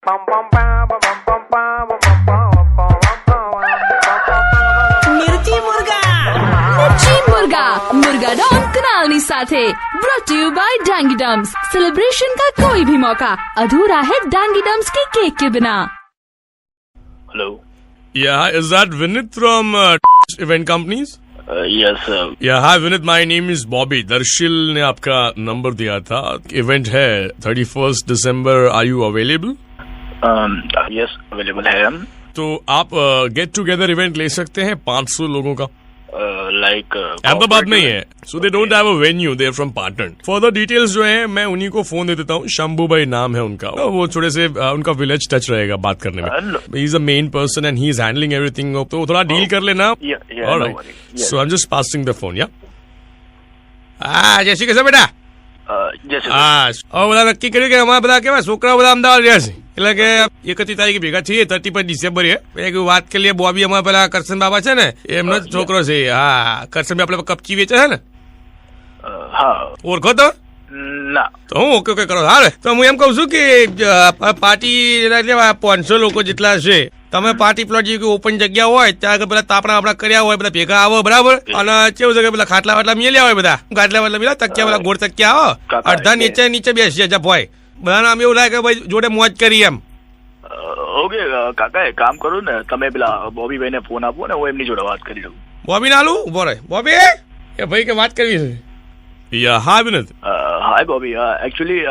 मिर्ची मुर्गा मुर्गा डॉन कुनाल साथे ब्रॉट टू यू बाय डांगी डम्स। सेलिब्रेशन का कोई भी मौका अधूरा है डांगी डम्स के केक के बिना। Hello. Yeah, is that Vinit from event companies? Yes, sir. Yeah, hi Vinit, my name is Bobby. Darsheel ने आपका नंबर दिया था। इवेंट है 31st December. Are you available? Yes, available है हम। तो आप गेट टुगेदर इवेंट ले सकते हैं 500 लोगों का। Like अहमदाबाद में ही है, so they don't have a venue, they are from Patan. Further details जो है मैं उन्हीं को फोन दे देता हूँ। शंभू भाई नाम है उनका, वो थोड़े से उनका विलेज टच रहेगा बात करने में। He is a main person and he is handling everything, तो थोड़ा डील कर लेना। Alright, so I am just passing the phone. या જય શ્રી કૃષ્ણ બેટા। બધા નક્કી કર્યું કે અમારા બધા કેવા છોકરાઓ બધા અમદાવાદ રહ્યા છે, એટલે કે 31 તારીખે ભેગા છીએ, 31 ડિસેમ્બર વાત કરી લઈએ। બોબી અમારા પેલા કરશન બાબા છે ને, એમનો જ છોકરો છે। હા, કરશન આપડે કપચી વેચે છે ને, ઓળખો તો? ના। તો હું ઓકે ઓકે કરો। હા, તો હું એમ કઉ છું કે પાર્ટી 500 લોકો જેટલા છે, તમે પાર્ટી પ્લોટ જેવી ઓપન જગ્યા હોય ત્યાં આગળ પેલા તાપણા આપડા કર્યા હોય, બધા ભેગા આવો બરાબર। અને કેવું છે કે પેલા ખાટલા વાટલા મેલ્યા હોય, બધા ગાટલા વાટલા મેલા, તકિયા પેલા ગોળ તકિયા આવો, અડધા નીચે નીચે બેસી જપ હોય, બધાને આમ એવું લાગે કે ભાઈ જોડે મોજ કરી એમ। ઓકે કાકા, એક કામ કરો ને, તમે પેલા બોબી ભાઈ ને ફોન આપો ને, હું એમની જોડે વાત કરી લઉં। બોબી ના આલું? ઉભો રહે બોબી, એ ભાઈ કે વાત કરવી છે। હા વિનોદ। હાય બોબી, એકચ્યુઅલી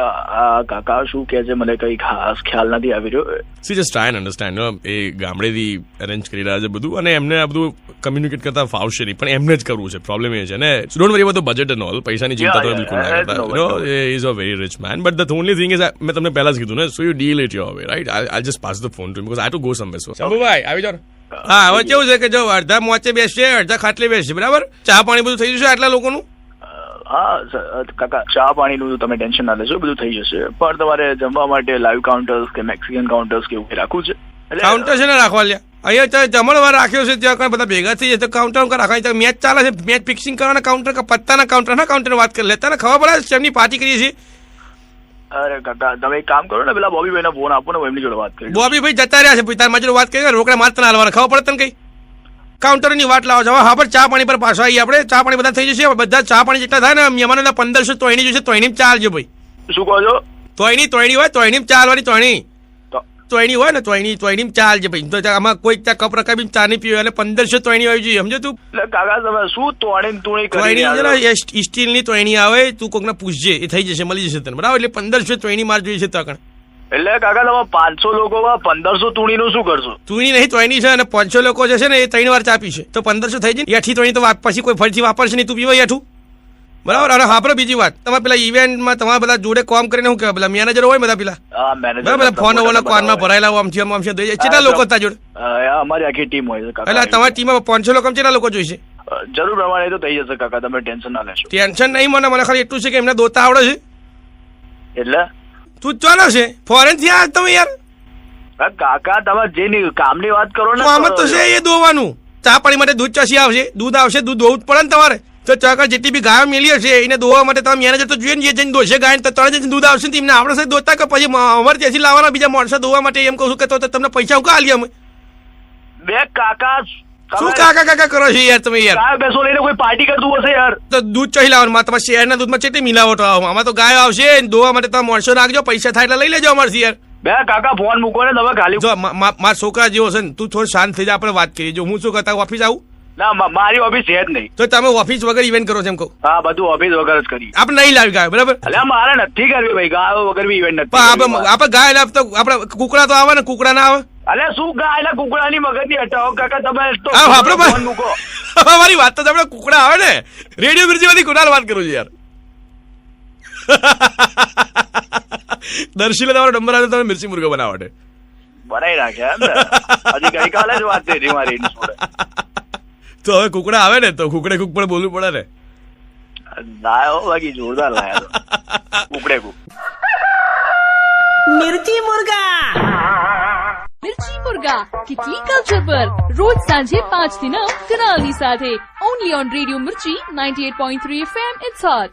કાકા શું કહે છે મને કઈ ખાસ ખ્યાલ નથી આવી રહ્યો। See just try and understand, એ ગામડેથી અરેન્જ કરી રહ્યા છે બધું, અને એમને આ બધું કમ્યુનિકેટ કરતા ફાવશે નહીં, પણ એમને જ કરવું છે। પ્રોબ્લેમ એ છે ને, don't worry about the budget and all, પૈસાની ચિંતા તો બિલકુલ ના કરતા। You know, he is a very rich man, but the only thing is, મેં તમને પહેલા જ કીધું ને, so you deal it your way, right? I'll just pass the phone to him because I have to go somewhere. So Shambhubhai આવી જાઓ। હા, હવે કેવું છે કે જો અડધા મોચે બેસશે, અડધા ખાટલે બેસશે, બરાબર? ચા પાણી બધું થઈ જશે આટલા લોકોનું? હા કાકા, ચા પાણીનું તમે ટેન્શન ના લેશો, બધું થઈ જશે, પણ તમારે જમવા માટે લાઈવ કાઉન્ટર્સ કે મેક્સિકન કાઉન્ટર્સ કે એવું રાખવું છે? કાઉન્ટર છે ને રાખવા લ્યા, અહીંયા જમણવાર રાખ્યો છે, ત્યાં બધા ભેગા થઈ જાય તો કાઉન્ટર રાખવા, મેચ ચાલે છે, મેચ ફિક્સિંગ કરવાના કાઉન્ટર કે પત્તાના કાઉન્ટર ના કાઉન્ટર વાત કરી લેતા ને, ખબર પડે એમની પાર્ટી કરીએ છીએ। અરે કાકા, તમે એક કામ કરો ને, પેલા બોબી ભાઈ ને ફોન આપો ને, હું એમની જોડે વાત કરી। બોબી ભાઈ જતા રહ્યા છે, તાર મારી જોડે વાત કરી, રોકડા માત્ર હાલવાના, ખબર પડે તને કઈ? કાઉન્ટરની વાત લાવો છો? હા, પણ ચા પાણી પર પાછા આવીએ આપણે। ચા પાણી બધા થઈ જશે, બધા ચા પાણી જેટલા થાય ને, મહેમાનોના 1500 તોયણી જોશે, તોયણી ચાલજો ભાઈ। શું કહો છો? તોયણી હોય, તોયણી ચાલવાની, તોયણી હોય ને, તોયણી ચાલજે ભાઈ। તો આમાં કોઈ કપ રકાબી ચા નહીં પીવે, એટલે 1500 તોયણી આવી જોઈએ, સમજો તું? કાકા તમે શું તોયણી સ્ટીલની તોયણી આવે, તું કોકને પૂછજે, એ થઈ જશે, મળી જશે તને, બરાબર? એટલે 1500 તોયણી માર જોઈએ છે તકણ। એટલે કાકા તમે 500 લોકોમાં 1500 તૂણીનું શું કરશો? તૂણી નહીં, તોયણી છે, અને 500 લોકો જે છે ને એ 3 વાર ચા પીશે, તો 1500 થઈ જાય। એઠી તોયણી તો પછી કોઈ ફરીથી વાપરશે નહીં, તું પીવાય એઠું, બરાબર? અને હા, બીજી વાત, તમે પેલા ઇવેન્ટમાં તમારા બધા જોડે કામ કરીને શું કહેવાય, પેલા મેનેજર હોય બધા પેલા, બરાબર? ફોન ઓલા કોનમાં ભરાયેલા હોય, આમથી આમ દઈ જાય, કેટલા લોકો હતા જોડે? અમારી આખી ટીમ હોય છે કાકા। એટલે તમારી ટીમમાં 500 લોકો, કેટલા લોકો જોઈશે? જરૂર પ્રમાણે તો થઈ જશે કાકા, તમે ટેન્શન ના લેશો। ટેન્શન નહીં, મને ખાલી એટલું છે કે એમને દોતા આવડે છે। એટલે તું ચાલો છે ફોરેન થી આ તમે યાર? કાકા તમે જે કામની વાત કરો ને, કામ તો છે એ દોવાનું, ચા પાણી માટે દૂધ ચાસી આવશે, દૂધ આવશે, દૂધ દોવું જ પડે ને તમારે। તો ચાકર જેટલી બી ગાયો મેલી હશે એને દોવા માટે તમે મેનેજર તો જોઈએ ને, જે જઈને દોશે ગાય, તો ત્રણ દૂધ આવશે ને, એમને આપણે સાથે દોતા કે પછી અમારે ત્યાંથી લાવવાના બીજા માણસો દોવા માટે? એમ કહું છું કે તો તમને પૈસા હું કા આલીએ અમે? બે કાકા શું કાકા કરો છો યાર તમે યાર? ગાય બેસો લઈને કોઈ પાર્ટી કરતું હશે યાર, તો દૂધ ચાહી લાવવાનું, તમારા શહેરના દૂધમાં કેટલી મિલાવટ આવે? આમાં તો ગાય આવશે, દોવા માટે તમે માણસો રાખજો, પૈસા થાય એટલે લઈ લેજો અમારથી યાર। બે કાકા ફોન મૂકો ને તમે ખાલી। જો મારા છોકરા જેવો છે ને, તું થોડું શાંત થઈ જા, આપણે વાત કરીએ। જો હું શું કરતા ઓફિસ આવું? ના, મારી ઓફિસ છે જ નહીં। તો તમે ઓફિસ વગર ઇવેન્ટ કરો છો એમ કહું? હા, બધું ઓફિસ વગર જ કરી, આપણે નહીં લાવી ગાય, બરાબર? એટલે મારે નથી કરવી ભાઈ, ગાયો વગર બી ઇવેન્ટ નથી। આપણે ગાય લાવ તો આપણે કુકડા તો આવે ને, કુકડા ના આવે? અલે શું ગાય ના કુકડાની મગજની હટાવો કાકા, તમે તો ફોન મૂકો। મારી વાત તો આપણે કુકડા આવે ને, રેડિયો મિર્ચીમાંથી કુડાલ વાત કરું છું યાર। દર્શીલે તમારો નંબર આવે, તમે મિર્ચી મુર્ગા બનાવો માટે બનાવી નાખ્યા એમ ને? હજી ગઈકાલે જ વાત થઈ મારી જોડે। તો હવે કુકડા આવે ને, તો કુકડે કુક પણ બોલવું પડે ને। લાયો બાકી જોરદાર લાયા કુકડે કુક। मिर्ची मुर्गा किटली कल्चर पर रोज सांझे 5 થી 9 કનાલની સાથે, only on radio Mirchi 98.3 FM. It's hot.